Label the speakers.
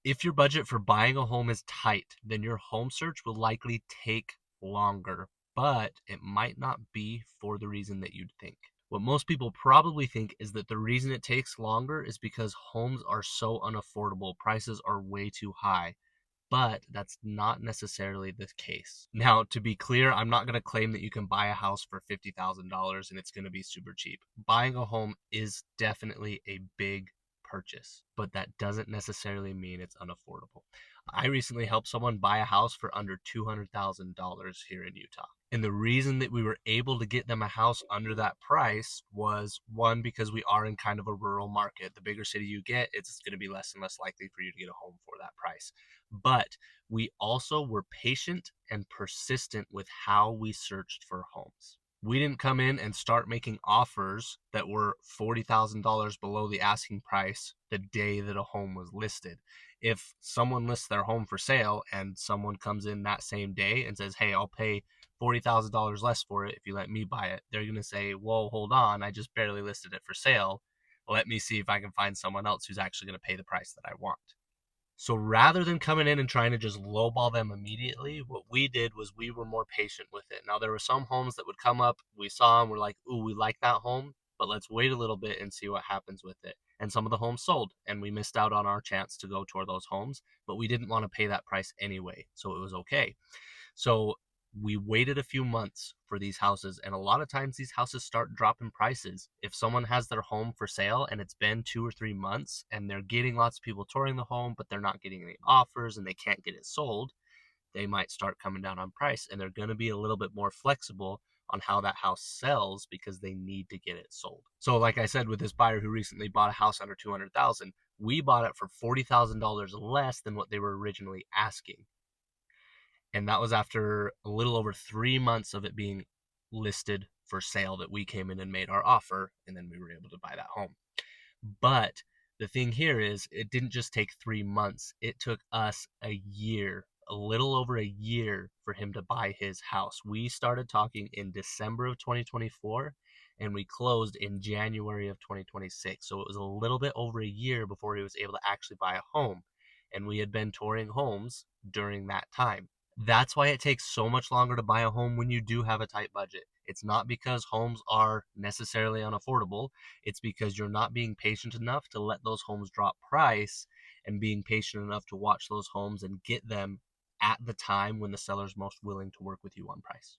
Speaker 1: If your budget for buying a home is tight, then your home search will likely take longer, but it might not be for the reason that you'd think. What most people probably think is that the reason it takes longer is because homes are so unaffordable, prices are way too high, but that's not necessarily the case. Now, to be clear, I'm not going to claim that you can buy a house for $50,000 and it's going to be super cheap. Buying a home is definitely a big purchase, but that doesn't necessarily mean it's unaffordable. I recently helped someone buy a house for under $200,000 here in Utah. And the reason that we were able to get them a house under that price was one, because we are in kind of a rural market. The bigger city you get, it's going to be less and less likely for you to get a home for that price. But we also were patient and persistent with how we searched for homes. We didn't come in and start making offers that were $40,000 below the asking price the day that a home was listed. If someone lists their home for sale and someone comes in that same day and says, hey, I'll pay $40,000 less for it if you let me buy it, they're going to say, whoa, hold on, I just barely listed it for sale. Let me see if I can find someone else who's actually going to pay the price that I want. So rather than coming in and trying to just lowball them immediately, what we did was we were more patient with it. Now, there were some homes that would come up, we saw them, we're like, ooh, we like that home, but let's wait a little bit and see what happens with it. And some of the homes sold, and we missed out on our chance to go toward those homes, but we didn't want to pay that price anyway, so it was okay. So we waited a few months for these houses, and a lot of times these houses start dropping prices. If someone has their home for sale and it's been 2 or 3 months and they're getting lots of people touring the home, but they're not getting any offers and they can't get it sold, they might start coming down on price, and they're going to be a little bit more flexible on how that house sells because they need to get it sold. So like I said, with this buyer who recently bought a house under 200,000, we bought it for $40,000 less than what they were originally asking. And that was after a little over 3 months of it being listed for sale that we came in and made our offer, and then we were able to buy that home. But the thing here is, it didn't just take 3 months, it took us a year, a little over a year, for him to buy his house. We started talking in December of 2024 and we closed in January of 2026. So it was a little bit over a year before he was able to actually buy a home. And we had been touring homes during that time. That's why it takes so much longer to buy a home when you do have a tight budget. It's not because homes are necessarily unaffordable. It's because you're not being patient enough to let those homes drop price, and being patient enough to watch those homes and get them at the time when the seller's most willing to work with you on price.